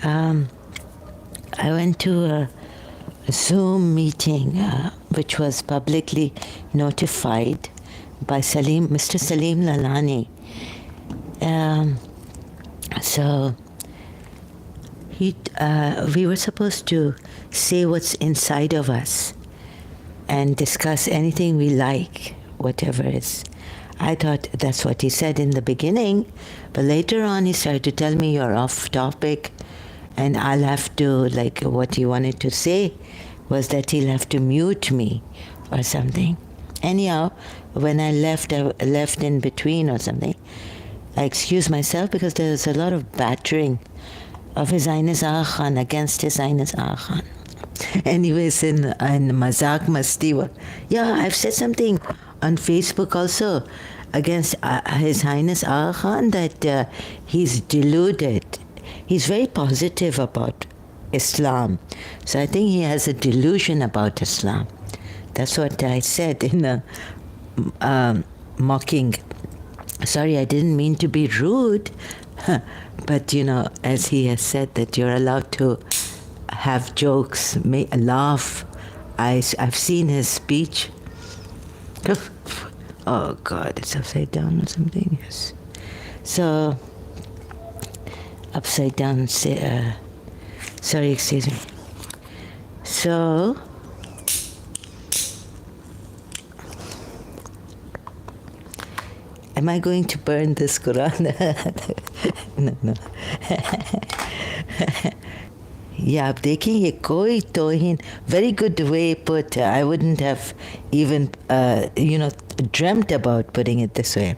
I went to a Zoom meeting which was publicly notified by Mr. Salim Lalani. So we were supposed to say what's inside of us and discuss anything we like, whatever it is. I thought that's what he said in the beginning, but later on he started to tell me you're off topic and I'll have to, like, what he wanted to say was that he'll have to mute me or something. Anyhow, when I left in between or something, I excused myself because there was a lot of battering of His Highness Agha Khan against His Highness Agha Khan. Anyways, in Mazak Masti, yeah, I've said something on Facebook also against His Highness Agha Khan that he's deluded. He's very positive about Islam. So I think he has a delusion about Islam. That's what I said in a mocking. Sorry, I didn't mean to be rude. But, you know, as he has said that you're allowed to have jokes, laugh. I've seen his speech. Oh, God, it's upside down or something. Yes. So, upside down, sorry, excuse me. So, am I going to burn this Quran? No. Yeah, आप देखें ये कोई तौहीन, very good way put. I wouldn't have even, dreamt about putting it this way.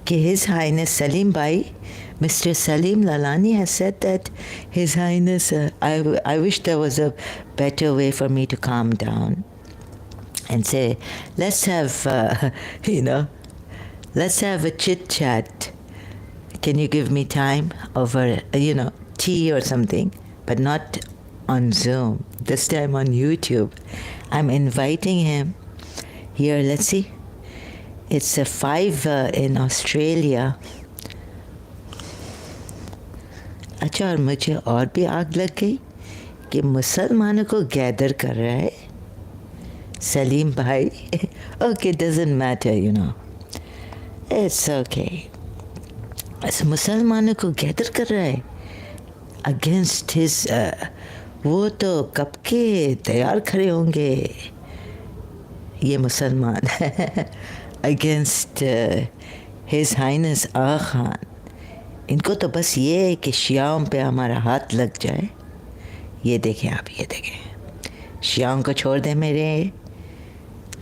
कि His Highness Salim Bhai, Mr. Salim Lalani has said that His Highness, I wish there was a better way for me to calm down and say, let's have, let's have a chit-chat. Can you give me time over, tea or something? But not on Zoom. This time on YouTube. I'm inviting him here. Let's see. It's a 5 in Australia. अच्छा, और मुझे और भी आग लग गई कि मुसलमानों को गैदर कर रहा है सलीम भाई. Okay, doesn't matter, It's okay. ऐसे मुसलमानों को गैदर कर रहा है against his वो तो कब के तैयार खड़े होंगे ये मुसलमान against His Highness Agha Khan. इनको तो बस ये है कि शियाओं पे हमारा हाथ लग जाए. ये देखें आप, ये देखें. शियाओं को छोड़ दें मेरे,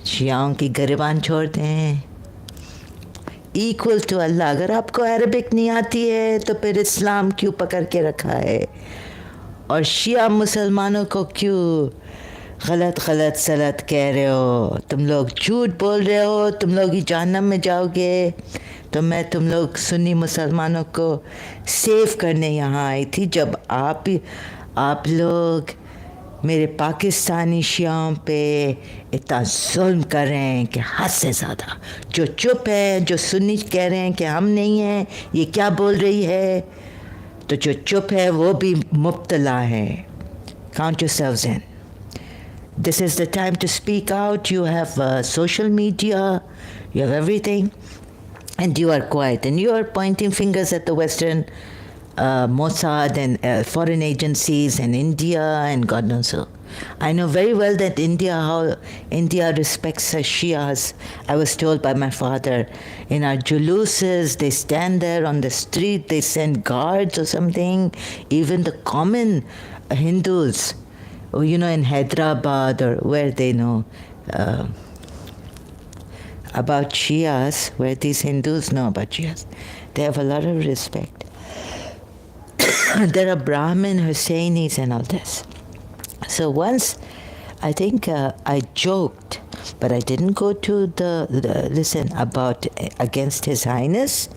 शियाओं की गिरबान छोड़ दें. Equal to Allah. अगर आपको अरबिक नहीं आती है तो फिर इस्लाम क्यों पकड़ के रखा है और शिया मुसलमानों को क्यों गलत सलत कह रहे हो. तुम लोग झूठ बोल रहे हो, तुम लोग ही जहन्नम में जाओगे. तो मैं तुम लोग सुन्नी मुसलमानों को सेव करने यहाँ आई थी जब आप लोग मेरे पाकिस्तानी शियाओं पे इतना जुल्म कर रहे हैं कि हद से ज़्यादा. जो चुप है, जो सुन्नी कह रहे हैं कि हम नहीं हैं, ये क्या बोल रही है, तो जो चुप है वो भी मुब्तला है. Count yourselves in. This is the time to speak out. You have social media, you have everything, and you are quiet. And you are pointing fingers at the Western Mossad and foreign agencies and India and God knows who. I know very well that how India respects her Shias. I was told by my father, in our juluses, they stand there on the street, they send guards or something. Even the common Hindus, in Hyderabad or where they know about Shias, where these Hindus know about Shias, they have a lot of respect. There are Brahmin, Husseinis and all this. So once, I think I joked, but I didn't go to listen, about against His Highness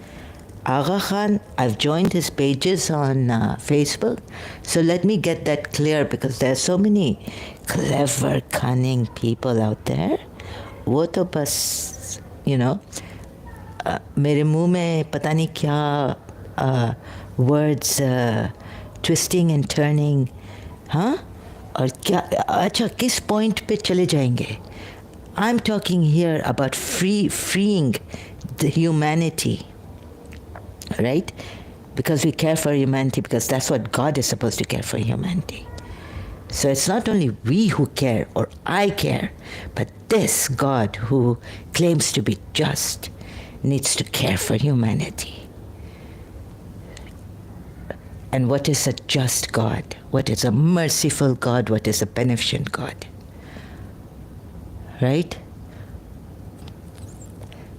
Agha Khan. I've joined his pages on Facebook. So let me get that clear, because there are so many clever, cunning people out there. वो तो बस, मेरे मुंह में पता नहीं क्या words twisting and turning, हाँ? और क्या अच्छा किस point पे चले जाएंगे? I'm talking here about freeing the humanity, right? Because we care for humanity, because that's what God is supposed to care for humanity. So it's not only we who care or I care, but this God who claims to be just needs to care for humanity. And what is a just God? What is a merciful God? What is a beneficent God? Right?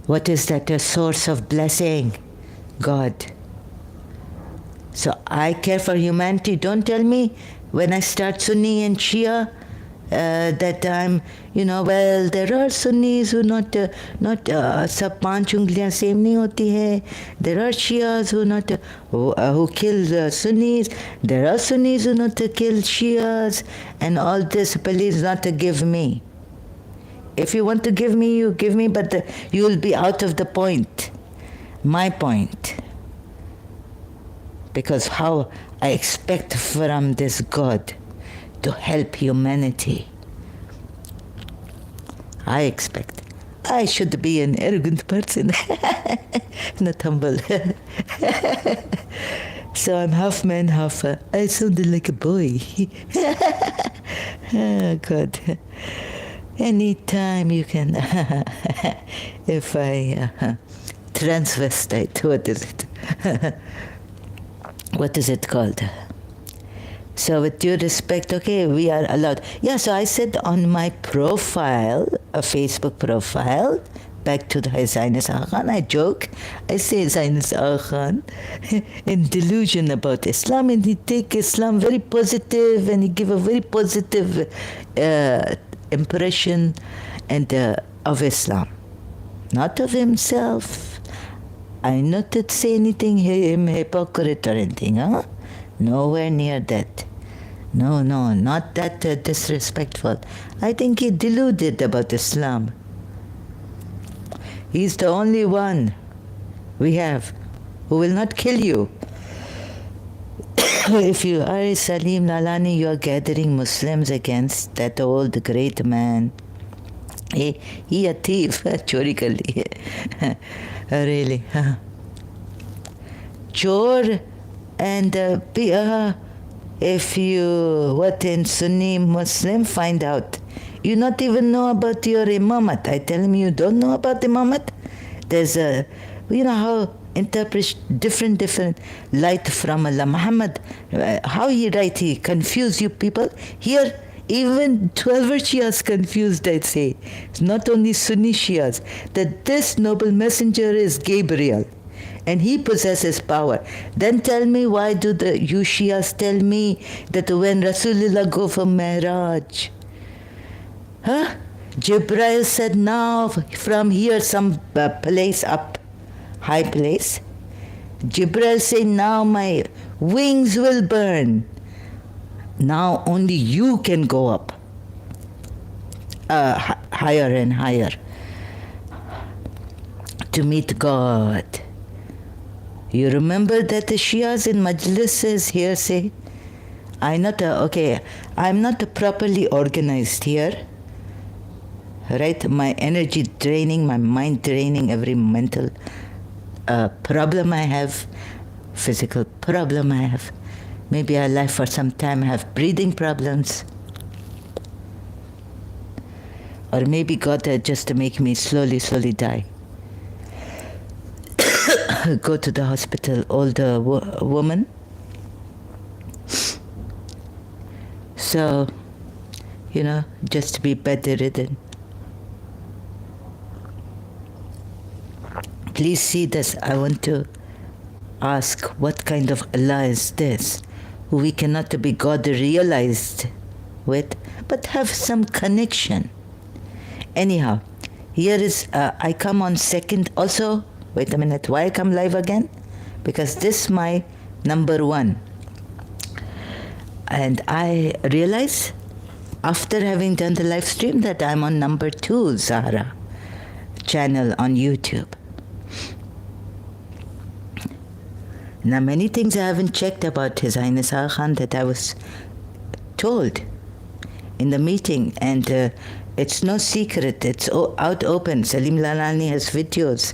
What is that a source of blessing? God. So I care for humanity. Don't tell me when I start Sunni and Shia that I'm, well, there are Sunnis who not सब पांच उंगलियां same नहीं होती है. There are Shias who kill Sunnis. There are Sunnis who not kill Shias, and all this. Please not to give me. If you want to give me, you give me, but you will be out of the point, my point. Because how I expect from this God to help humanity. I expect. I should be an arrogant person, not humble. So I'm half man, half... I sounded like a boy. Oh, God. Anytime you can... if I... transvestite, what is it? What is it called? So with due respect, okay, we are allowed. Yeah, so I said on my profile, a Facebook profile, back to the His Highness Agha Khan, I joke. I say His Highness Agha Khan in delusion about Islam, and he take Islam very positive, and he give a very positive impression and of Islam, not of himself. I not to say anything hypocrite or anything, huh? Nowhere near that. No, not that disrespectful. I think he deluded about Islam. He's the only one we have who will not kill you. If you are Salim Lalani, you are gathering Muslims against that old great man. He a thief, chori kar liye. Really, huh? Chor and if you, what in Sunni Muslim, find out. You not even know about your imamat. I tell him you don't know about imamat. There's a, how interpret different light from Allah. Muhammad, how he write, he confuse you people. Here, even 12 Shias confused, I'd say. It's not only Sunni Shias, that this noble messenger is Gabriel, and he possesses power. Then tell me, why do you Shias tell me that when Rasulullah go for Mi'raj, Jibreel said, now from here, some place up, high place, Jibreel said, now my wings will burn. Now only you can go up higher and higher to meet God. You remember that the Shias in Majlises here say, I'm not properly organized here, right? My energy draining, my mind draining, every mental problem I have, physical problem I have. Maybe I live for some time, have breathing problems. Or maybe God just to make me slowly die. Go to the hospital, older woman. So, just to be bedridden. Please see this. I want to ask, what kind of Allah is this? Who we cannot be God realized with, but have some connection. Anyhow, here is, I come on second, also, wait a minute, why I come live again? Because this is my number 1. And I realize, after having done the live stream, that I'm on number 2 Zahra channel on YouTube. Now, many things I haven't checked about His Highness Agha Khan that I was told in the meeting, and it's no secret, it's out open. Salim Lalani has videos.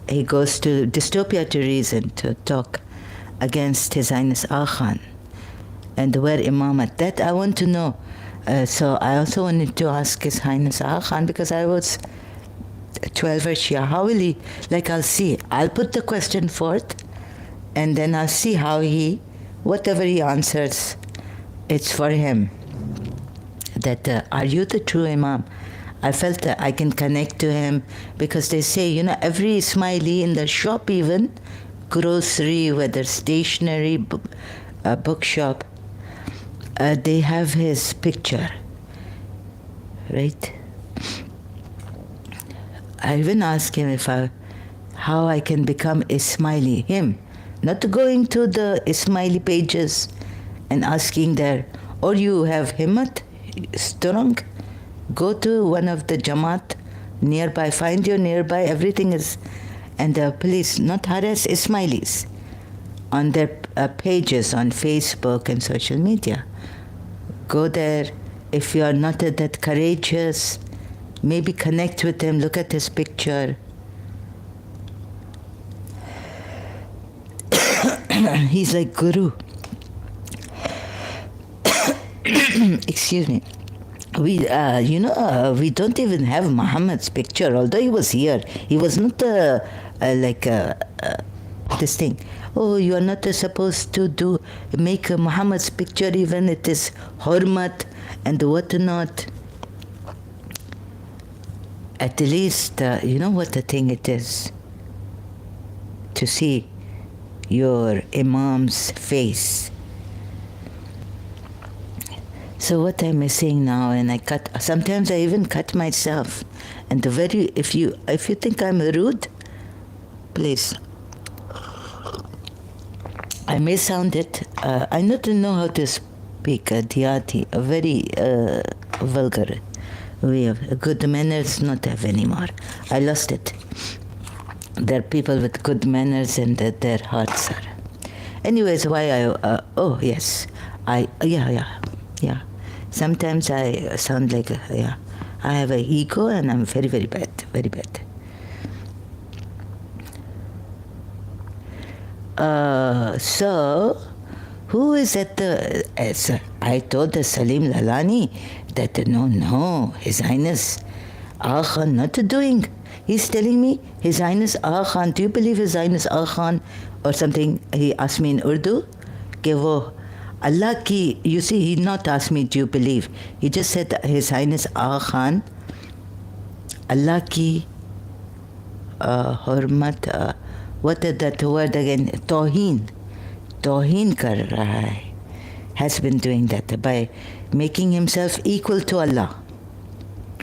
He goes to Dystopia to Reason to talk against His Highness Agha Khan and wear imamat. That I want to know. So I also wanted to ask His Highness Agha Khan, because I was 12 Shia. How will he, like, I'll see. I'll put the question forth, and then I'll see how he, whatever he answers, it's for him. That, are you the true Imam? I felt that I can connect to him, because they say, you know, every Ismaili in the shop, even, grocery, whether stationery, bookshop, they have his picture, right? I even asked him how I can become Ismaili, him, not going to the Ismaili pages and asking there, or you have himmat, strong, go to one of the Jamaat nearby, find your nearby, everything is, and please not harass Ismailis on their pages on Facebook and social media. Go there. If you are not that courageous, maybe connect with him, look at his picture. He's like Guru. Excuse me. We don't even have Muhammad's picture, although he was here. He was not this thing. Oh, you are not supposed to make Muhammad's picture, even it is hormat and whatnot. At least, you know what the thing it is? To see your Imam's face. So what I'm saying now, and I cut, sometimes I even cut myself. And if you think I'm rude, please. I may sound it, I don't know how to speak Diyati, a very vulgar way of good manners, not have anymore. I lost it. There are people with good manners and their hearts are. Anyways, why oh yes, yeah. Sometimes I sound like, I have an ego and I'm very, very bad, very bad. So, who is at the, I told the Salim Lalani that no, His Highness Agha Khan not doing. He's telling me, His Highness Agha Khan, do you believe His Highness Agha Khan or something? He asked me in Urdu, ke wo Allah ki, you see, he not asked me, do you believe? He just said, His Highness Agha Khan, Allah ki hurmat, what is that word again? Toheen kar raha hai. Has been doing that by making himself equal to Allah.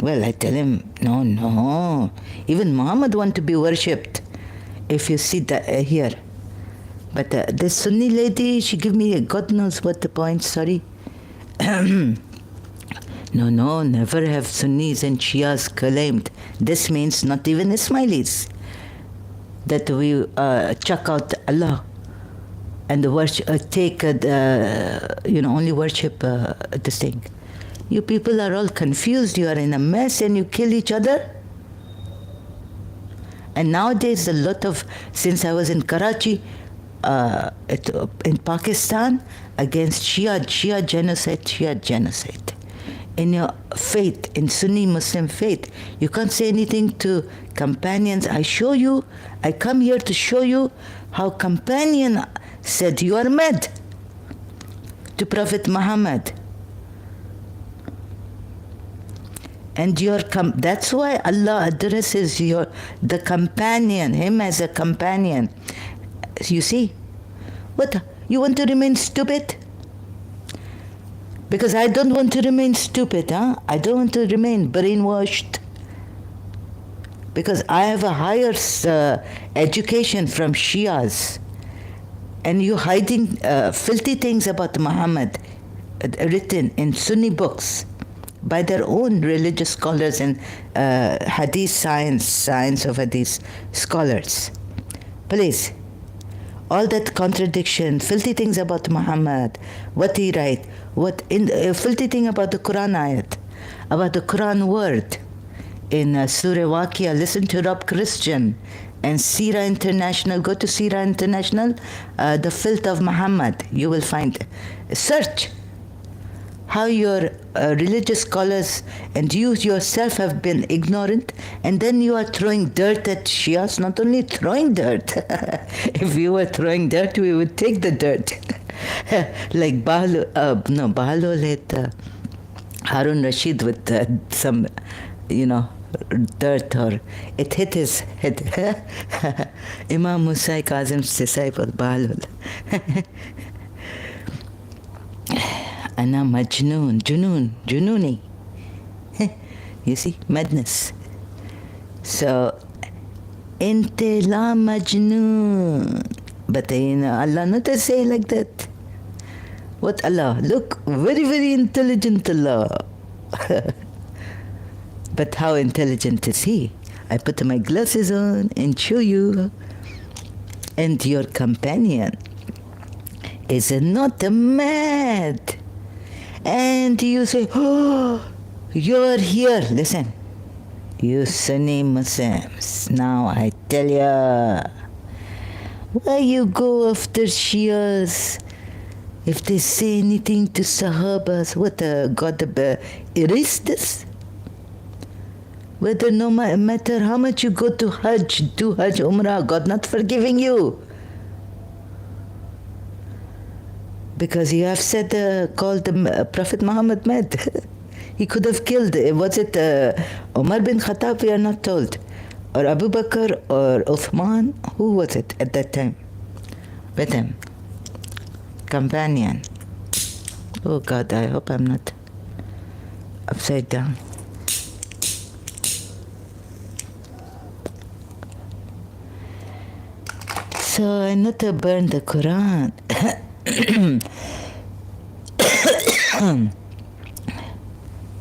Well, I tell him, no. Even Muhammad want to be worshipped. If you see that here. But this Sunni lady, she give me God knows what the point, sorry. No, never have Sunnis and Shias claimed. This means not even Ismailis. That we chuck out Allah and worship, only worship this thing. You people are all confused. You are in a mess and you kill each other. And nowadays, a lot of, since I was in Karachi, in Pakistan, against Shia genocide. In your faith, in Sunni Muslim faith, you can't say anything to companions. I come here to show you how companion said you are mad to Prophet Muhammad. And that's why Allah addresses the companion, him as a companion. You see? What? You want to remain stupid? Because I don't want to remain stupid, huh? I don't want to remain brainwashed. Because I have a higher education from Shias. And you hiding filthy things about Muhammad written in Sunni books by their own religious scholars and science of hadith scholars. Please. all that contradiction, filthy things about Muhammad, what he write, filthy thing about the Quran ayat, about the Quran word in Surah Waqia. Listen to Rob Christian and Surah International. Go to Surah International, the filth of Muhammad. You will find. Search how your religious scholars and you yourself have been ignorant, and then you are throwing dirt at Shias. Not only throwing dirt. If you were throwing dirt, we would take the dirt. Like Bahlul hit Harun Rashid with some, dirt, or it hit his head. Imam Musa Kazim's disciple, Bahlul. Ana Majnoon, Jununi. You see, madness. So, Inte la Majnoon. But Allah not to say like that. What Allah? Look, very, very intelligent Allah. But how intelligent is He? I put my glasses on and show you. And your companion is not mad. And you say, oh, you're here. Listen, you Sunni Muslims. Now I tell ya, why you go after Shias? If they say anything to Sahabas, what God erase this? Whether no matter how much you go to Hajj, do Hajj, Umrah, God not forgiving you. Because you have said, called Prophet Muhammad mad. He could have killed, was it Umar bin Khattab? We are not told. Or Abu Bakr or Uthman? Who was it at that time? With him. Companion. Oh God, I hope I'm not upside down. So I not to burn the Quran.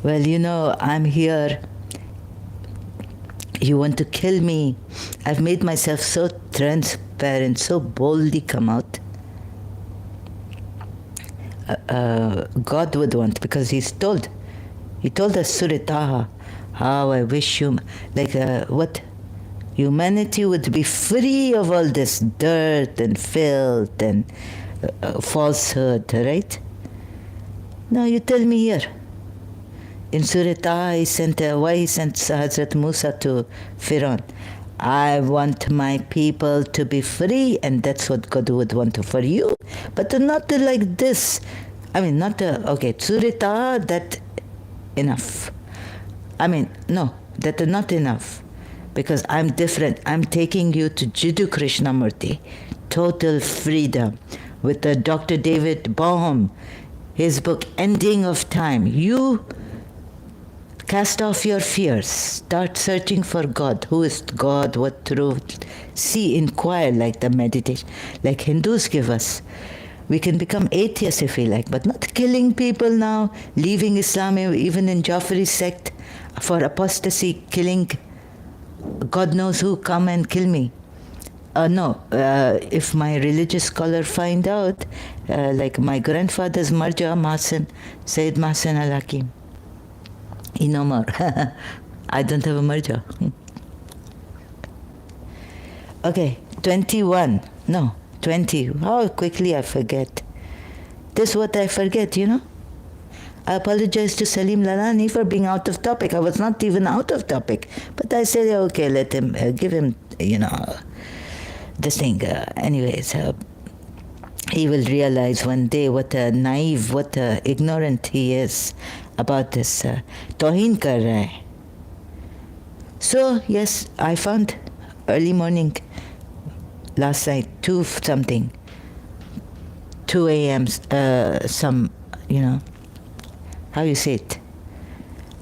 Well, I'm here. You want to kill me. I've made myself so transparent, so boldly come out. God would want, because He told us, Surah Taha, how I wish what? Humanity would be free of all this dirt and filth and falsehood, right? Now you tell me here. In Surah Taha, why He sent Hazrat Musa to Pharaoh? I want my people to be free, and that's what God would want for you. But not like this. I mean, okay, Surah Taha, that enough. No, that is not enough. Because I'm different. I'm taking you to Jiddu Krishnamurti. Total freedom. With Dr. David Bohm, his book, Ending of Time. You cast off your fears. Start searching for God. Who is God? What truth? See, inquire, like the meditation. Like Hindus give us. We can become atheists if we like, but not killing people now, leaving Islam, even in Jafari sect, for apostasy, killing God knows who come and kill me. If my religious scholar find out, like my grandfather's Marja Mahsen, Sayyid Mahsen al-Hakim. He no more. I don't have a Marja. Okay, 21. No, 20. How quickly I forget. This is what I forget, I apologize to Salim Lalani for being out of topic. I was not even out of topic. But I said, okay, let him, give him, this thing. Anyways, he will realize one day what a naive, what a ignorant he is about this. Tohin kar raha hai. So, yes, I found early morning, last night, 2 a.m., how you say it.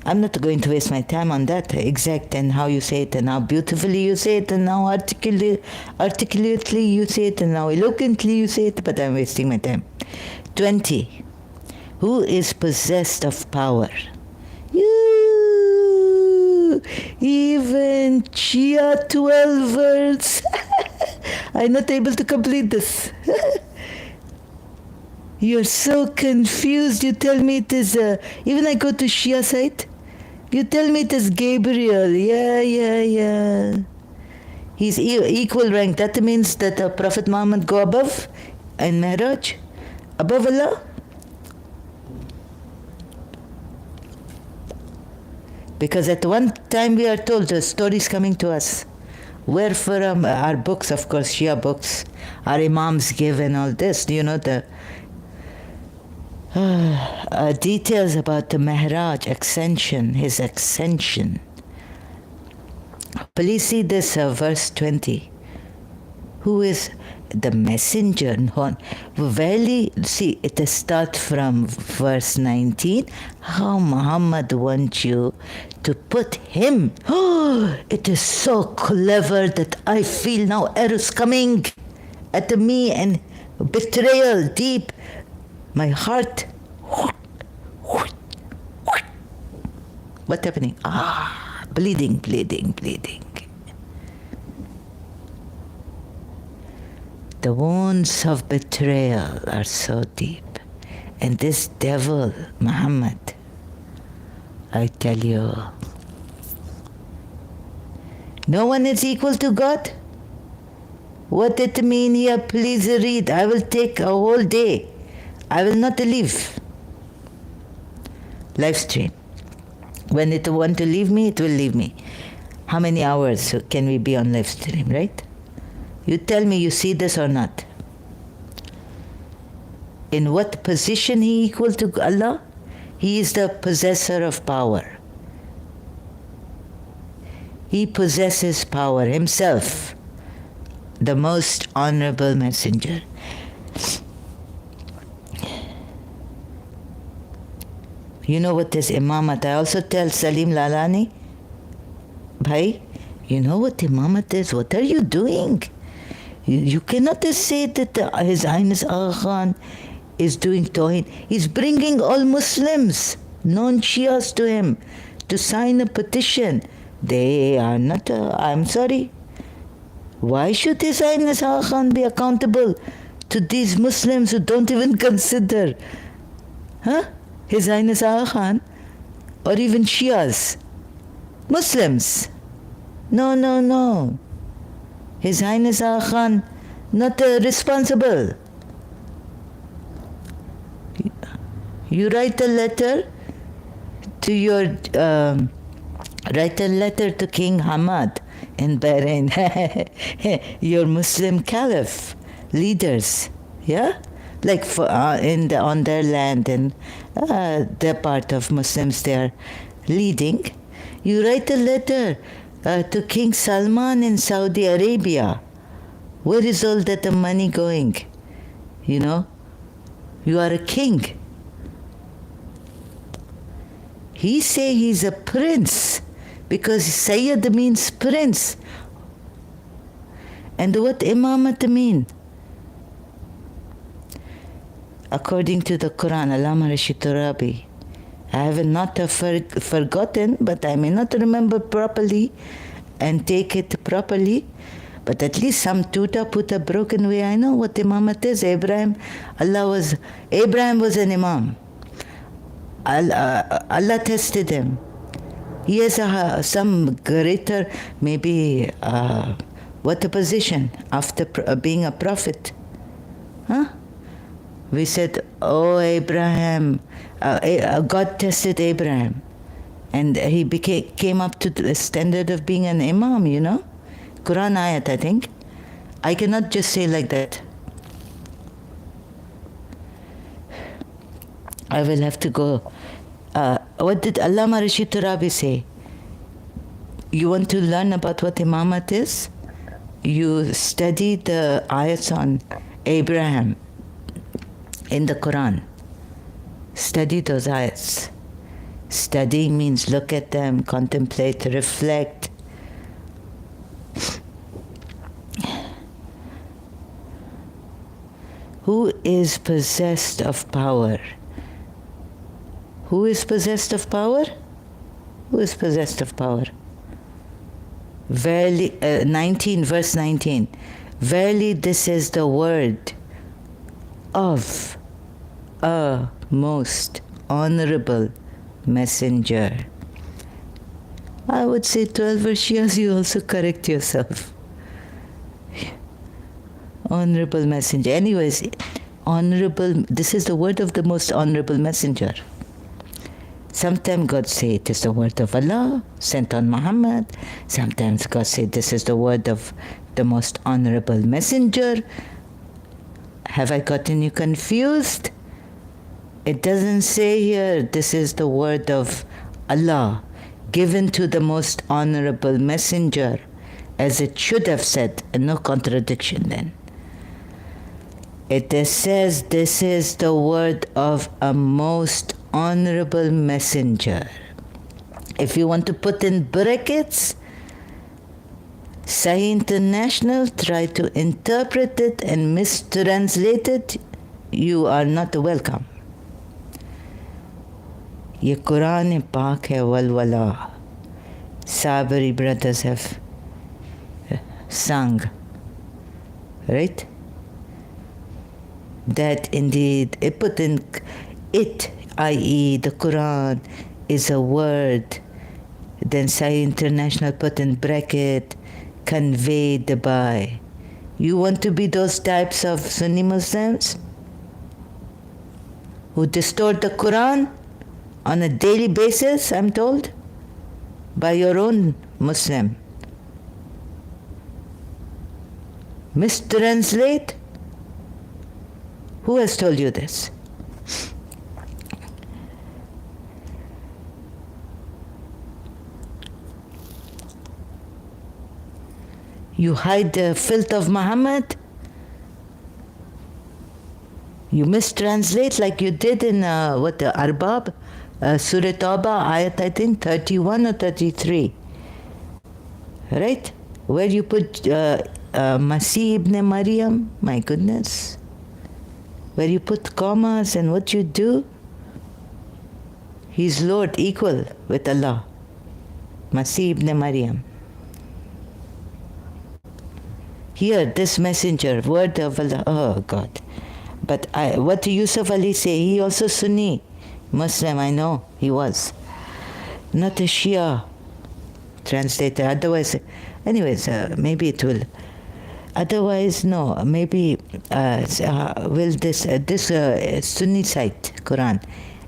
I'm not going to waste my time on that exact and how you say it and how beautifully you say it and how articulately you say it and how eloquently you say it, but I'm wasting my time. 20. Who is possessed of power? You, even Shia 12 words. I'm not able to complete this. You're so confused. You tell me it is, even I go to Shia site, you tell me it is Gabriel. Yeah. He's equal rank. That means that Prophet Muhammad go above in Mi'raj, above Allah. Because at one time we are told the stories coming to us. Where from our books, of course, Shia books, our Imams give and all this, the details about the Mi'raj, ascension, his ascension. Please see this verse 20. Who is the messenger? Verily, see, it starts from verse 19. How Muhammad wants you to put him. Oh, it is so clever that I feel now arrows coming at me and betrayal deep. My heart. What's happening? Bleeding. The wounds of betrayal are so deep. And this devil, Muhammad, I tell you, no one is equal to God. What it mean here? Please read. I will take a whole day. I will not leave. Live stream. When it want to leave me, it will leave me. How many hours can we be on live stream, right? You tell me you see this or not. In what position he equal to Allah? He is the possessor of power. He possesses power himself, the most honorable messenger. You know what is imamat? I also tell Salim Lalani, Bhai, you know what imamat is? What are you doing? You cannot say that His Highness Agha Khan is doing Tawhid. He's bringing all Muslims, non-Shias to him, to sign a petition. They are not, I'm sorry. Why should His Highness Agha Khan be accountable to these Muslims who don't even consider His Highness Agha Khan or even Shias? Muslims. No. His Highness Agha Khan not responsible. You write a letter to your to King Hamad in Bahrain, your Muslim caliph leaders, yeah, like on their land and they're part of Muslims. They are leading. You write a letter to King Salman in Saudi Arabia. Where is all that money going? You are a king. He say he's a prince because Sayyid means prince. And what imamat mean? According to the Quran, Allama Rashid Turabi, I have not forgotten, but I may not remember properly and take it properly. But at least some tuta put a broken way. I know what imamat is. Abraham was an imam. Allah tested him. He has some greater, maybe, what a position after being a prophet. We said, oh, Abraham, God tested Abraham. And he came up to the standard of being an imam, Quran ayat, I think. I cannot just say like that. I will have to go. What did Allama Rashid Turabi say? You want to learn about what imamat is? You study the ayats on Abraham in the Quran. Study those ayats. Studying means look at them, contemplate, reflect. Who is possessed of power? Who is possessed of power? Who is possessed of power? Verily, verse 19. Verily this is the word of a most honorable messenger. I would say 12 Shias, you also correct yourself. Honorable messenger. Anyways, honorable, this is the word of the most honorable messenger. Sometimes God say it is the word of Allah sent on Muhammad. Sometimes God say this is the word of the most honorable messenger. Have I gotten you confused? It doesn't say here this is the word of Allah given to the most honorable messenger, as it should have said, and no contradiction then. It says this is the word of a most honorable messenger. If you want to put in brackets, Sahih International try to interpret it and mistranslate it, you are not welcome. ये कुरान पाक है वलवला. Sabari brothers have sung, right? That indeed, it put in it, i.e. the Quran, is a word. Then Sahih International put in bracket, conveyed by. You want to be those types of Sunni Muslims who distort the Quran on a daily basis, I'm told, by your own Muslim. Mistranslate? Who has told you this? You hide the filth of Muhammad? You mistranslate like you did in Arbab? Surah Tawbah, Ayat, I think 31 or 33. Right? Where you put Masih ibn Maryam, my goodness. Where you put commas and what you do. He's Lord, equal with Allah. Masih ibn Maryam. Here, this messenger, word of Allah, oh God. But what did Yusuf Ali say? He also Sunni Muslim, I know he was. Not a Shia translator. Otherwise, anyways, maybe it will. Otherwise, no. Maybe will this Sunni site Quran,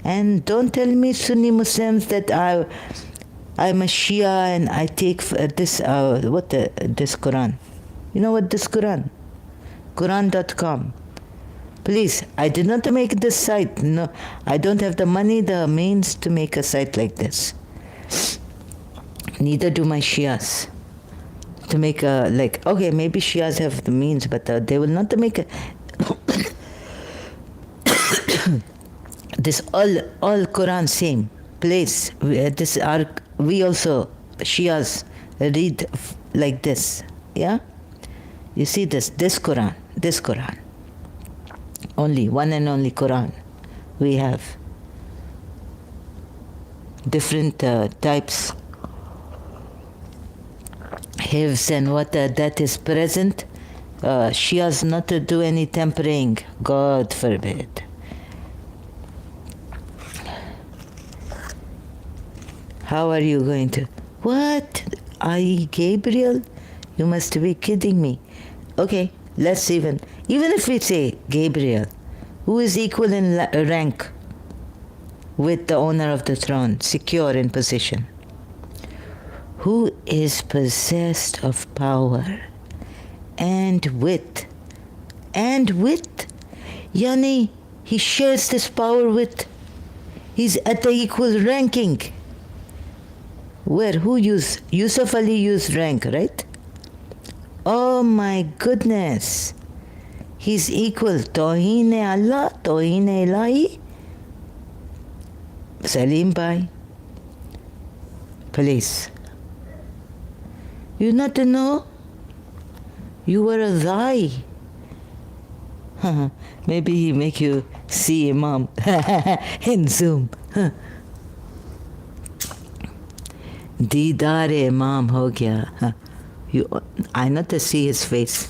and don't tell me Sunni Muslims that I'm a Shia and I take this this Quran. You know what this Quran? Quran.com. Please, I did not make this site. No, I don't have the money, the means to make a site like this. Neither do my Shias. To make a, okay, maybe Shias have the means, but they will not make a... This all Quran same place. We also, Shias, read like this. Yeah? You see this Quran. Only, one and only Quran. We have different types, hifz and what that is present. Shias not to do any tempering, God forbid. How are you going to? What? Gabriel? You must be kidding me. Okay, let's even if we say Gabriel, who is equal in rank with the owner of the throne, secure in position, who is possessed of power and wit, yani he shares this power with, he's at the equal ranking. Yusuf Ali used rank, right? Oh my goodness. He's equal. Tawheen Allah, Tawheen Ilahi. Salim Bhai. Please. You not to know? You were a Dhai. Maybe he make you see Imam in Zoom. Deedar Imam ho gaya. I not to see his face.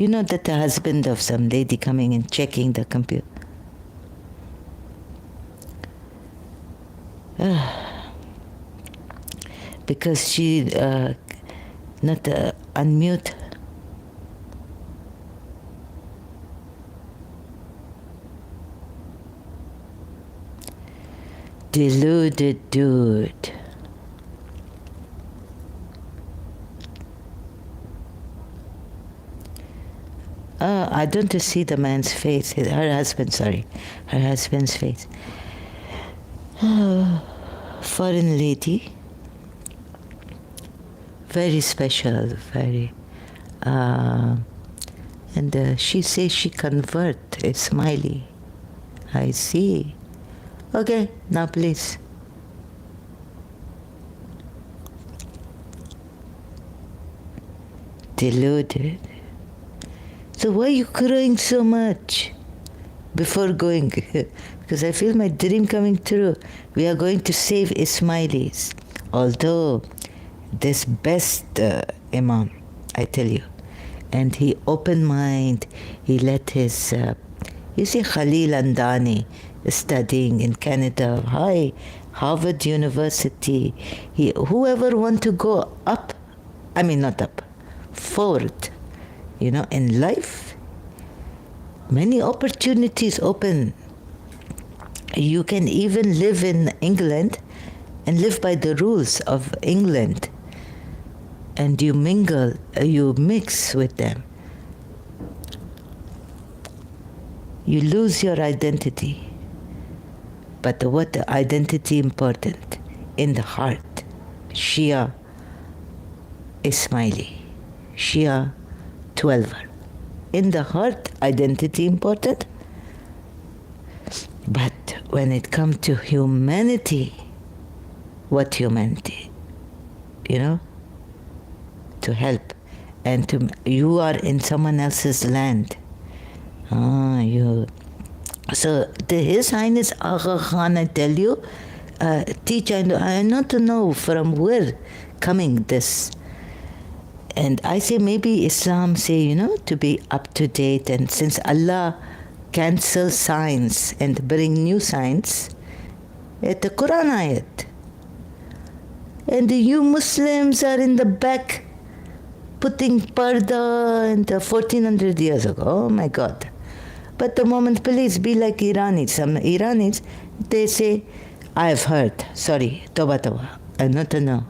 You know that the husband of some lady coming and checking the computer. Because she not unmute. Deluded dude. I don't see the man's face. Her husband, sorry. Her husband's face. Foreign lady. Very special, very. And she says she convert a smiley. I see. Okay, now please. Deluded. So why are you crying so much before going? Because I feel my dream coming true. We are going to save Ismailis. Although this best Imam, I tell you. And he open mind. He let his, you see Khalil Andani studying in Canada, Harvard University. Whoever want to go up, I mean not up, forward, in life, many opportunities open. You can even live in England and live by the rules of England. And you mingle, you mix with them. You lose your identity. But what the identity important? In the heart. Shia Ismaili. Shia 12er. In the heart, identity important. But when it comes to humanity, what humanity? To help. And you are in someone else's land. So His Highness Agha Khan, I tell you, teach, I not to know from where coming this. And I say maybe Islam say, to be up to date. And since Allah cancel science and bring new science, it's the Quran ayat. And you Muslims are in the back putting parda and 1400 years ago. Oh my God. But the moment, please be like Iranis. Some Iranis, they say, I've heard. Sorry, toba. I not to know.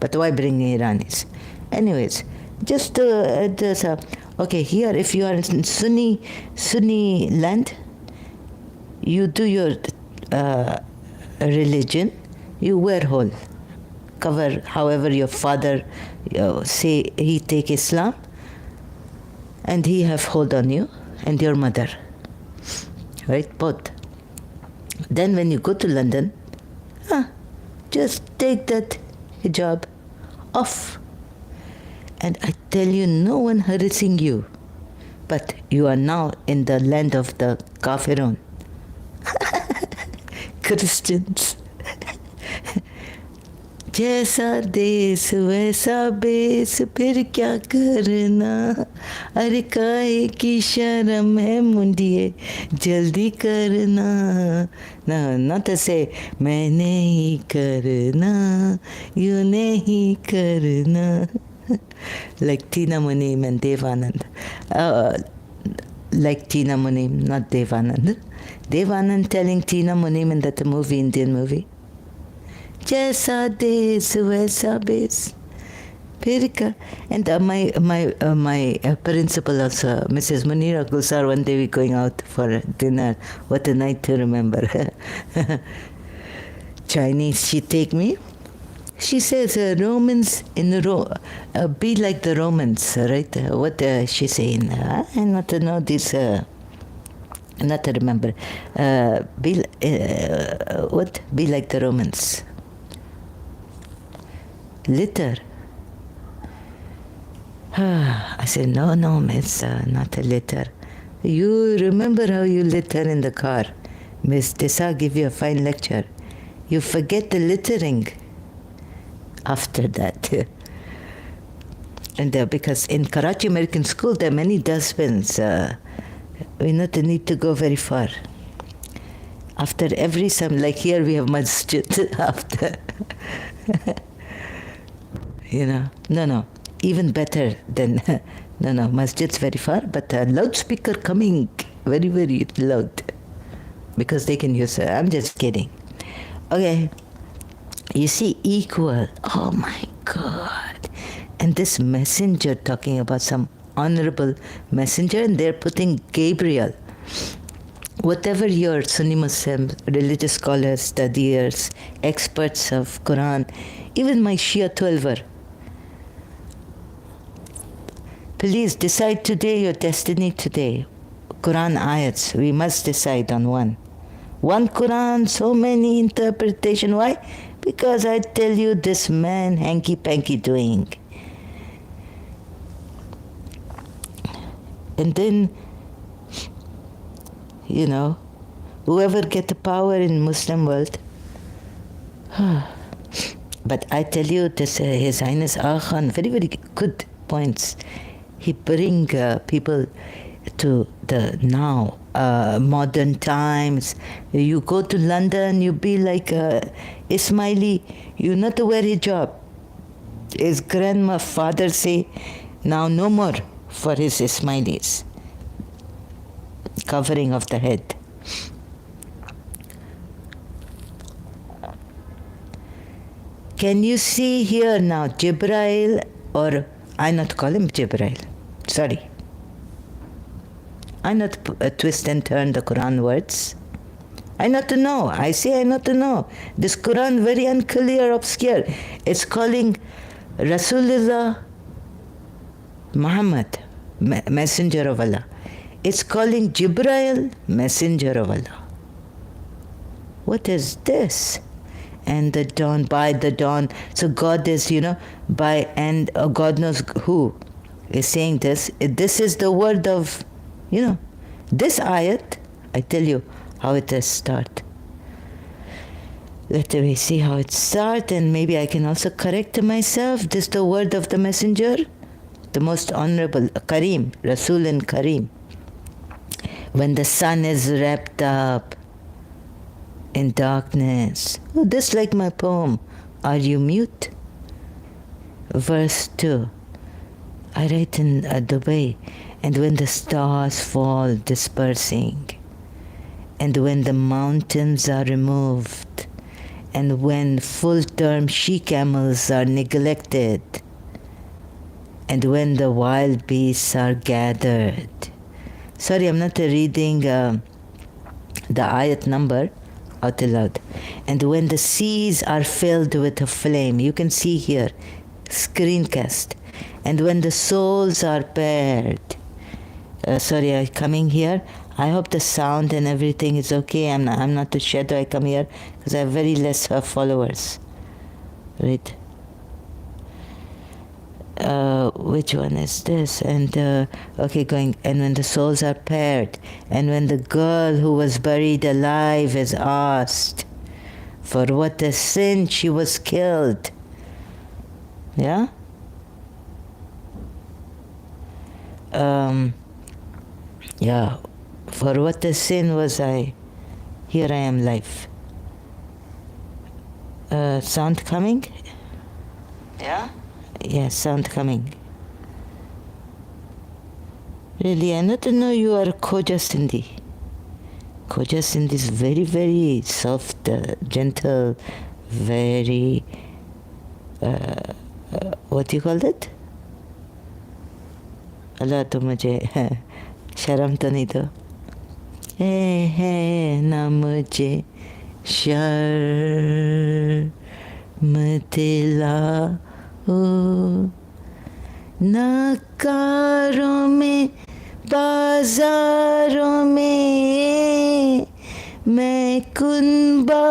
But why bring Iranis? Anyways, just okay, here if you are in Sunni land, you do your religion, you wear whole. Cover however your father say he take Islam and he have hold on you and your mother, right, both. Then when you go to London, just take that hijab off, and I tell you, no one harassing you, but you are now in the land of the kafirun, Christians. जैसा देश वैसा base फिर क्या करना अरे काहे की शर्म है मुंडिए जल्दी करना no not to say मैं नहीं करना you नहीं करना like Tina Munim and Devanand like Tina Munim, not Devanand telling Tina Munim in that movie, Indian movie, जैसा देश वैसा बेस फिर क्या. And my principal also, Mrs. Munira Gulsar, one day we going out for dinner. What a night to remember. Chinese, she take me. She says Romans be like the Romans, right? What she saying? I not to know this. Not to remember. Be like the Romans. Litter. I said, no, miss, not a litter. You remember how you litter in the car. Miss Tessa give you a fine lecture. You forget the littering after that. And because in Karachi American School, there are many dustbins. We not need to go very far. After every like here we have masjid after. No, even better than, no, masjid's very far, but loudspeaker coming very, very loud because they can use it. I'm just kidding. Okay, you see, equal, oh my God. And this messenger talking about some honorable messenger, and they're putting Gabriel. Whatever your Sunni Muslims, religious scholars, studiers, experts of Quran, even my Shia 12er, please decide today your destiny today. Quran ayats, we must decide on one. One Quran, so many interpretation. Why? Because I tell you, this man hanky-panky doing. And then, whoever get the power in Muslim world. But I tell you, this His Highness Agha, very, very good points. He bring people to the now, modern times. You go to London, you be like Ismaili, you not to wear hijab. His grandfather say, now no more for his Ismailis. Covering of the head. Can you see here now Jibrail, or I not call him Jibrail, sorry. I not twist and turn the Quran words. I not to know. I say I not to know. This Quran very unclear, obscure. It's calling Rasulullah Muhammad, messenger of Allah. It's calling Jibrail, messenger of Allah. What is this? And the dawn, by the dawn. So God is, by, and God knows who is saying this. This is the word of, this ayat. I tell you how it does start. Let me see how it starts, and maybe I can also correct myself. This is the word of the messenger, the most honorable, Kareem, Rasul and Kareem. When the sun is wrapped up in darkness. Oh, this like my poem. Are you mute? Verse 2. I write in Dubai. And when the stars fall dispersing, and when the mountains are removed, and when full-term she-camels are neglected, and when the wild beasts are gathered. Sorry, I'm not reading the ayat number out loud. And when the seas are filled with a flame, you can see here, screencast. And when the souls are paired, sorry, coming here. I hope the sound and everything is okay. I'm not a shadow. I come here because I have very less followers. Right? Which one is this? And okay, going. And when the souls are paired, and when the girl who was buried alive is asked for what a sin she was killed. Yeah. Yeah, for what a sin was I? Here I am live. Sound coming? Yeah? Yeah, sound coming. Really, I not know you are Khoja Sindhi. Khoja Sindhi is very, very soft, gentle, very, what do you call that? Allah to mujhe शर्म तो नहीं तो है ना मुझे शर्म दिलाओ नकारों में बाजारों में मैं कुंबा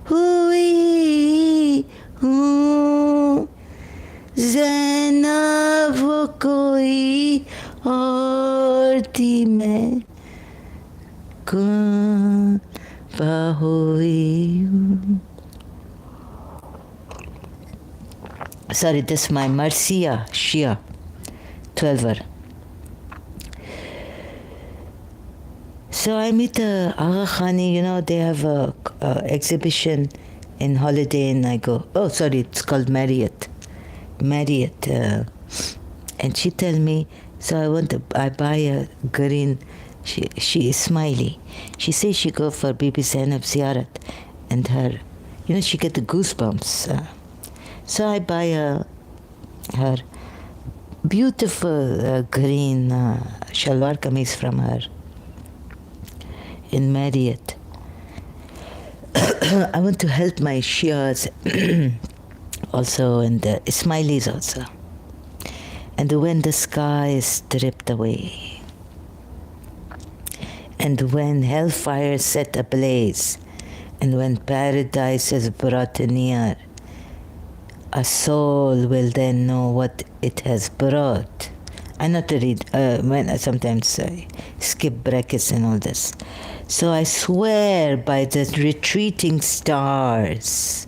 हुई हूँ ज़ैनब वो कोई और थी मैं कुंबा हुई हूँ. Sorry, this is my Marcia Shia. 12. So I meet Agha Khani, they have a exhibition in Holiday Inn. I go, oh, sorry, it's called Marriott. And she tell me, so I buy a green, she is smiley. She says she go for Bibi Zainab Ziyarat, and her, she get the goosebumps. So I buy her beautiful green shalwar kameez from her in Marriott. I want to help my Shias also, and the Ismailis also. And when the sky is stripped away, and when hellfire set ablaze, and when paradise is brought near, a soul will then know what it has brought. I not to read, sometimes I skip brackets and all this. So I swear by the retreating stars,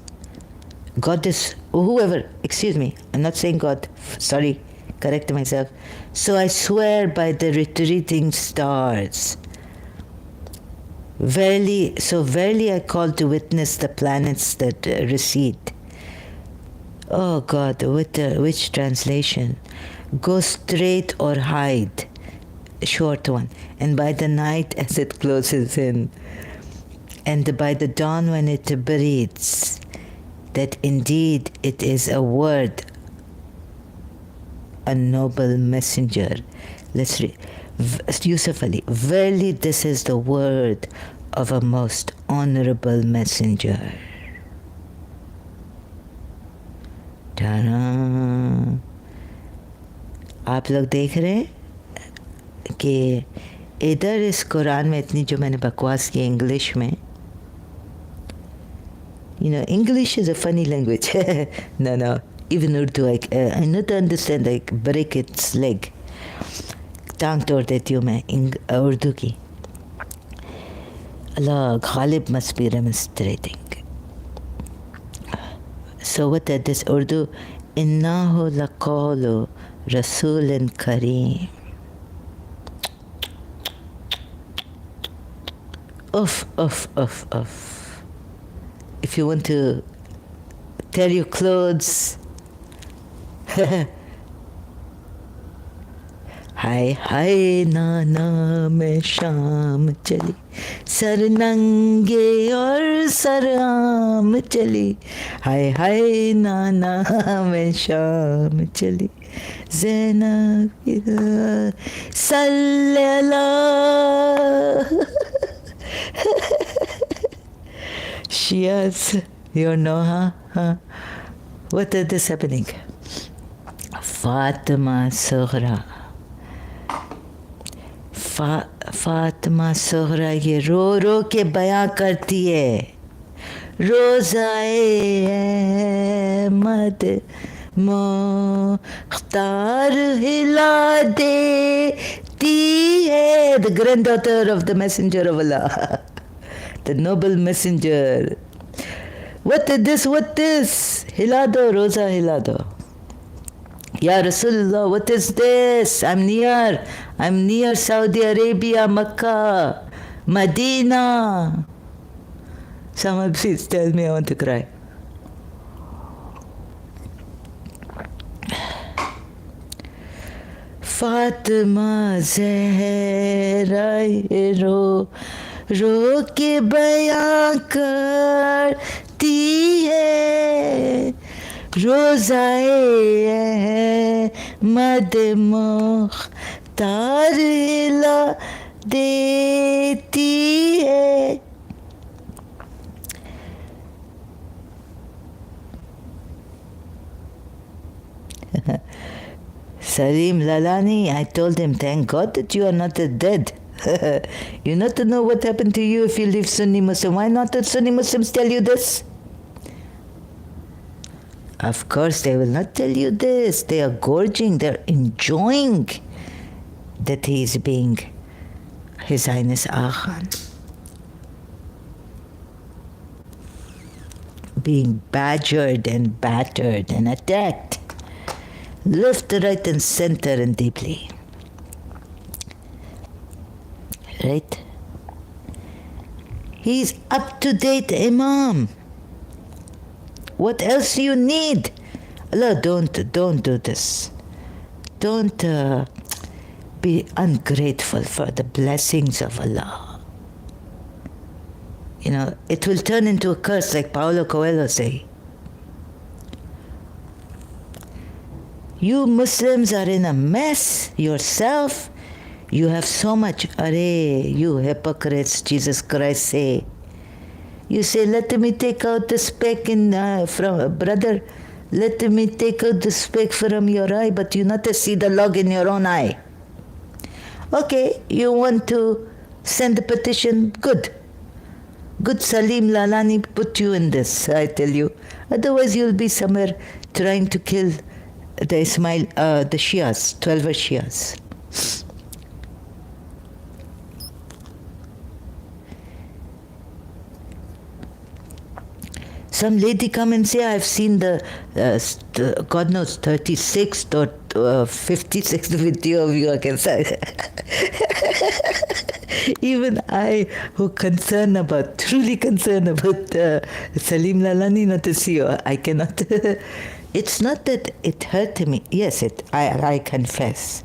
Goddess, whoever, excuse me, I'm not saying God, sorry, correct myself. So I swear by the retreating stars. Verily I call to witness the planets that recede. Oh God, which translation? Go straight or hide. Short one. And by the night as it closes in, and by the dawn when it breathes, that indeed it is a word, a noble messenger. Let's read. Yusuf Ali, verily this is the word of a most honorable messenger. Ta-da! आप लोग देख रहे हैं कि इधर इस कुरान में इतनी जो मैंने बकवास की इंग्लिश में, English is a funny language. No, even Urdu, I not understand, break its leg. टांग तोड़ देती हूँ मैं उर्दू की. Allah, Ghalib must be demonstrating. So what is this Urdu? Innahu laqawlu rasulin kareem. Uff. If you want to tear your clothes, हाय नाना मैं शाम चली, sir नंगे और सर आम चली. हाय नाना मैं शाम चली, ज़ैनब सल्लल्लाहु. Shias, you know, huh? What is this happening? Fatima Surah. Fatima Sohra ये रो रो के बयां करती है, रोज़ाए अहमद मुख्तार हिला देती है. The granddaughter of the messenger of Allah, the noble messenger. What is this? Hila do, roza hila do. Ya Rasulullah, what is this? I'm near Saudi Arabia, Makkah, Medina. Someone please tell me, I want to cry. Fatima Zahra ro के बयां करती है, रोज़ाए अहमद मुख्तार हिला देती है. Salim Lalani, I told him, thank God that you are not dead. You not to know what happened to you if you leave Sunni Muslim. Why not the Sunni Muslims tell you this? Of course, they will not tell you this. They are gorging, they're enjoying that he is being His Highness Agha, being badgered and battered and attacked. left, right, and center and deeply. Right? He's up-to-date Imam. What else do you need? Allah, don't do this. Don't be ungrateful for the blessings of Allah. You know, it will turn into a curse, like Paulo Coelho say. You Muslims are in a mess yourself. You have so much, you hypocrites, Jesus Christ say. You say, let me take out the speck from brother. Let me take out the speck from your eye, but you not to see the log in your own eye. Okay, you want to send a petition? Good. Good Salim Lalani put you in this, I tell you. Otherwise you'll be somewhere trying to kill the the Shias, 12 Shias. Some lady come and say, I've seen the God knows, 36th or 56th video of you. I can say. Even I, who truly concerned about Salim Lalani, not to see you, I cannot. It's not that it hurt me. Yes, I confess.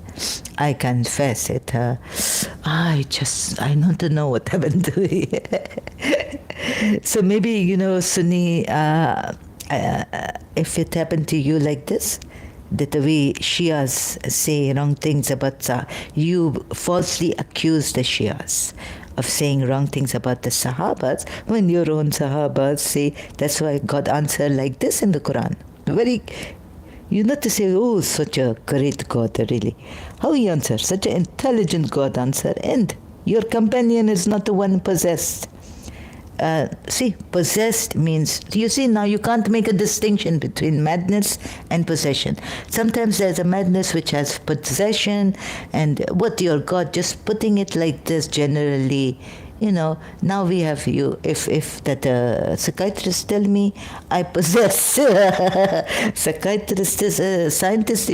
I confess it. I don't know what happened to me. So maybe, Sunni, if it happened to you like this, that the way Shias say wrong things about you falsely accuse the Shias of saying wrong things about the Sahabas, when your own Sahabas say, that's why God answered like this in the Quran. You not to say, oh, such a great God, really. How he answers? Such an intelligent God answer. And your companion is not the one possessed. Possessed means, you see now you can't make a distinction between madness and possession. Sometimes there's a madness which has possession, and what your God, just putting it like this generally, now we have you. If that psychiatrist tell me I possess, psychiatrist is a scientist,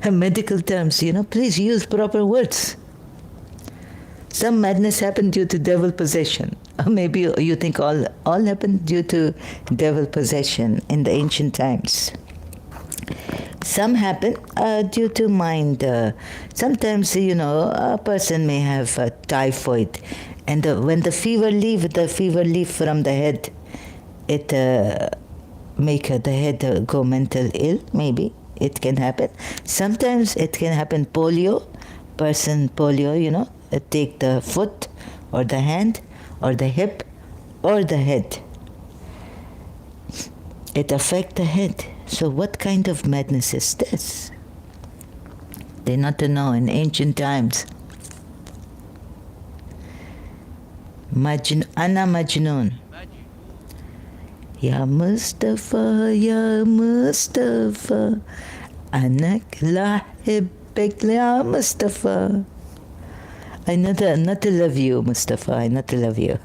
medical terms, please use proper words. Some madness happened due to devil possession. Or maybe you think all happened due to devil possession in the ancient times. Some happen due to mind. Sometimes, a person may have typhoid. And when the fever leave from the head, it make the head go mental ill, maybe. It can happen. Sometimes it can happen polio. Take the foot or the hand or the hip or the head. It affects the head. So what kind of madness is this? They not to know in ancient times. Ana Majnoon. Ya Mustafa, Ya Mustafa, Anak lahibbek ya Mustafa. I not to love you, Mustafa. I not to love you.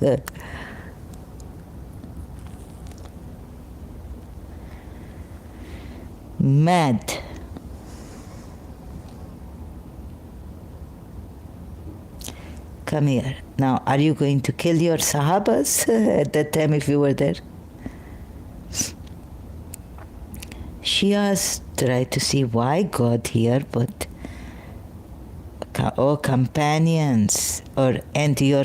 Mad. Come here. Now, are you going to kill your Sahabas at that time if you were there? Shias try to see why God here put companions and your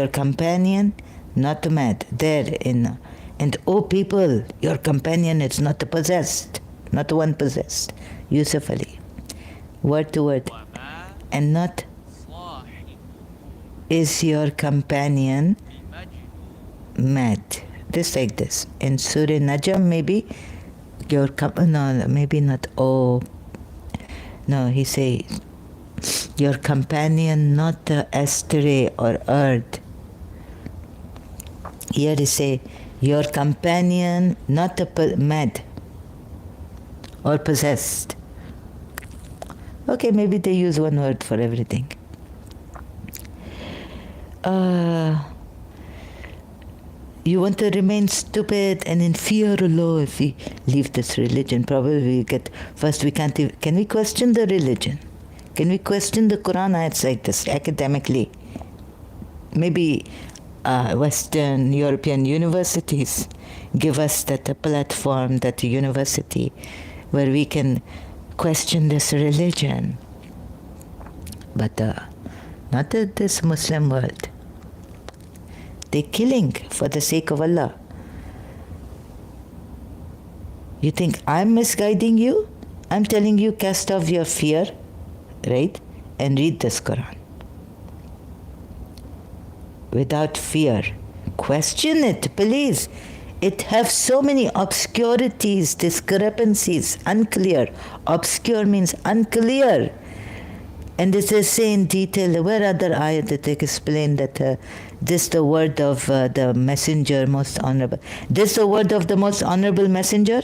companion not mad there and people, your companion is not possessed, not one possessed. Yusuf Ali, word to word, and not is your companion mad. This like this in Surah Najm, maybe maybe not. No, he says, your companion not astray or erred. Here he say, your companion not mad or possessed. Okay, maybe they use one word for everything. You want to remain stupid and in fear of Allah if we leave this religion. Probably we get, first we can't, can we question the religion? Can we question the Quran ayats like this academically? Maybe Western European universities give us that a platform, that a university where we can question this religion. But not this Muslim world. They're killing for the sake of Allah. You think I'm misguiding you? I'm telling you, cast off your fear, right? And read this Quran. Without fear. Question it, please. It has so many obscurities, discrepancies, unclear. Obscure means unclear. And it is say in detail, where other ayat that they explain that this the word of the messenger, most honorable. This the word of the most honorable messenger?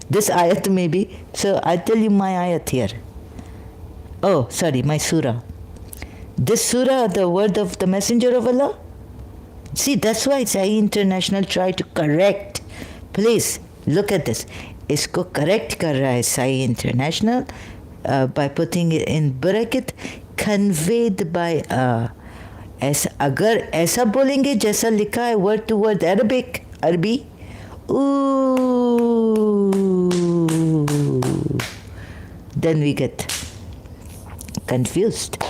This ayat maybe. So I tell you my ayat here. Oh, sorry, my surah. This surah, the word of the messenger of Allah? See, that's why Sahih International try to correct. Please, look at this. Isko correct kar raha hai Sahih International by putting it in bracket, conveyed by अगर ऐसा बोलेंगे जैसा लिखा है word to word Arabic, Arabi, then we get confused.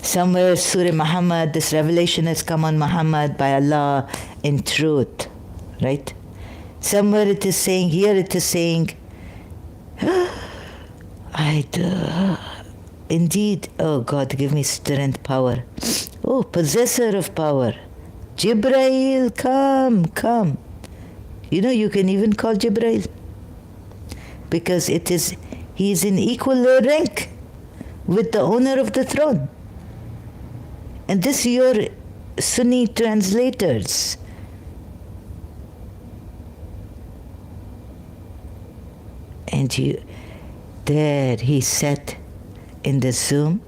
Somewhere Surah Muhammad, this revelation has come on Muhammad by Allah in truth, right? Somewhere it is saying, here it is saying, indeed, oh God, give me strength, power. Oh, possessor of power. Jibrail, come. You know, you can even call Jibrail. Because he is in equal rank with the owner of the throne. And this your Sunni translators. And there he sat in the Zoom.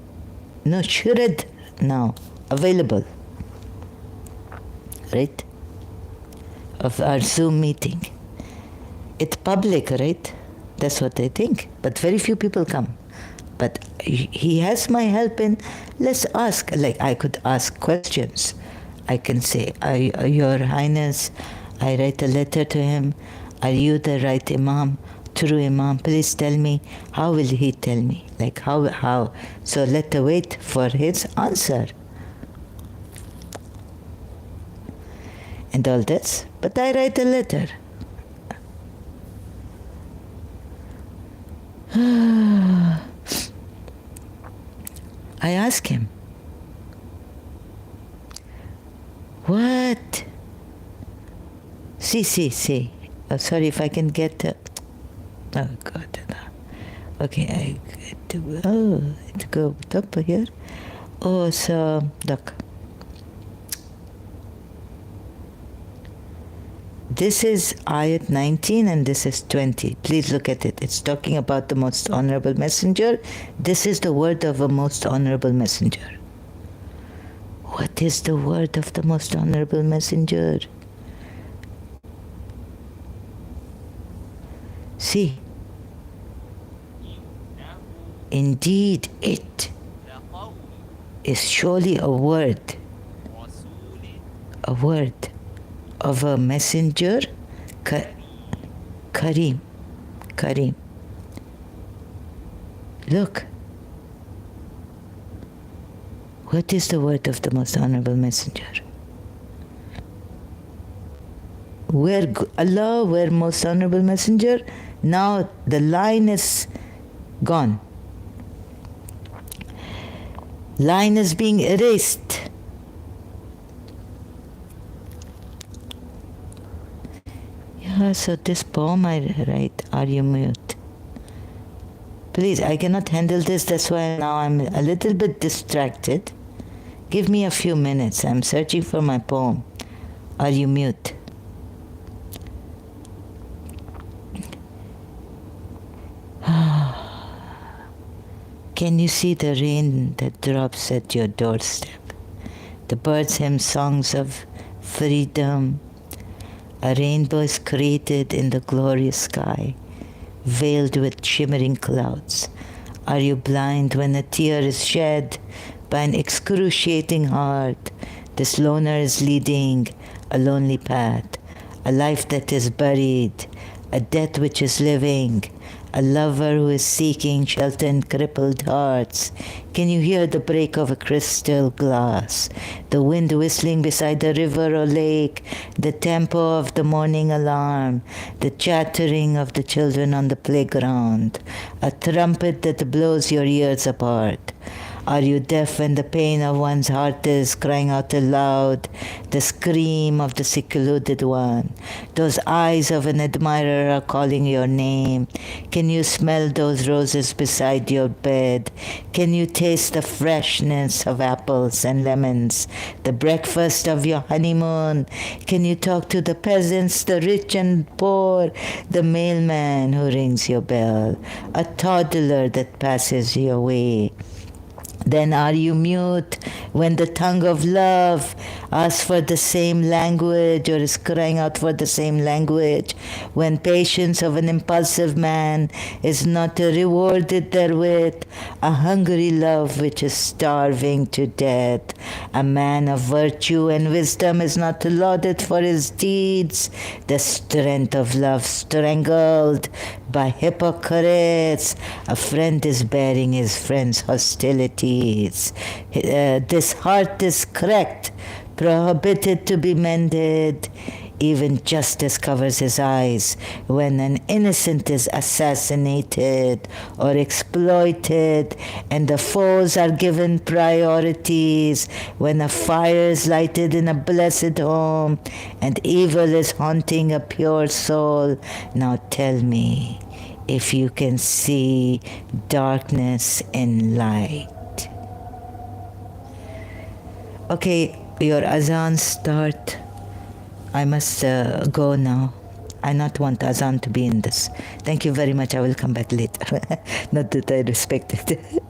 No, Shured now, available. Right? Of our Zoom meeting. It's public, right? That's what they think. But very few people come. But he has my help in, let's ask, like I could ask questions. I can say, Your Highness, I write a letter to him. Are you the right Imam, true Imam? Please tell me, how will he tell me? Like how? So let's wait for his answer. And all this. But I write a letter. I ask him, what? See. Oh, sorry if I can get. Oh God. Okay, to go up here. Oh, so look. This is Ayat 19 and this is 20. Please look at it. It's talking about the most honorable messenger. This is the word of a most honorable messenger. What is the word of the most honorable messenger? See. Indeed, it is surely a word of a messenger, Kareem. Look. What is the word of the most honorable messenger? Where Allah, where most honorable messenger, now the line is gone. Line is being erased. So this poem I write, are you mute? Please, I cannot handle this, that's why now I'm a little bit distracted. Give me a few minutes, I'm searching for my poem. Are you mute? Can you see the rain that drops at your doorstep? The birds hymn songs of freedom. A rainbow is created in the glorious sky, veiled with shimmering clouds. Are you blind when a tear is shed by an excruciating heart? This loner is leading a lonely path, a life that is buried, a death which is living, a lover who is seeking shelter in crippled hearts. Can you hear the break of a crystal glass, the wind whistling beside the river or lake, the tempo of the morning alarm, the chattering of the children on the playground, a trumpet that blows your ears apart? Are you deaf when the pain of one's heart is crying out aloud, the scream of the secluded one? Those eyes of an admirer are calling your name. Can you smell those roses beside your bed? Can you taste the freshness of apples and lemons, the breakfast of your honeymoon? Can you talk to the peasants, the rich and poor, the mailman who rings your bell, a toddler that passes your way? Then are you mute when the tongue of love asks for the same language or is crying out for the same language? When patience of an impulsive man is not rewarded therewith, a hungry love which is starving to death? A man of virtue and wisdom is not lauded for his deeds, the strength of love strangled by hypocrites. A friend is bearing his friend's hostility. This heart is cracked, prohibited to be mended. Even justice covers his eyes when an innocent is assassinated or exploited, and the foes are given priorities when a fire is lighted in a blessed home and evil is haunting a pure soul. Now tell me if you can see darkness in light. Okay, your azan start. I must go now. I not want azan to be in this. Thank you very much. I will come back later. Not that I respect it.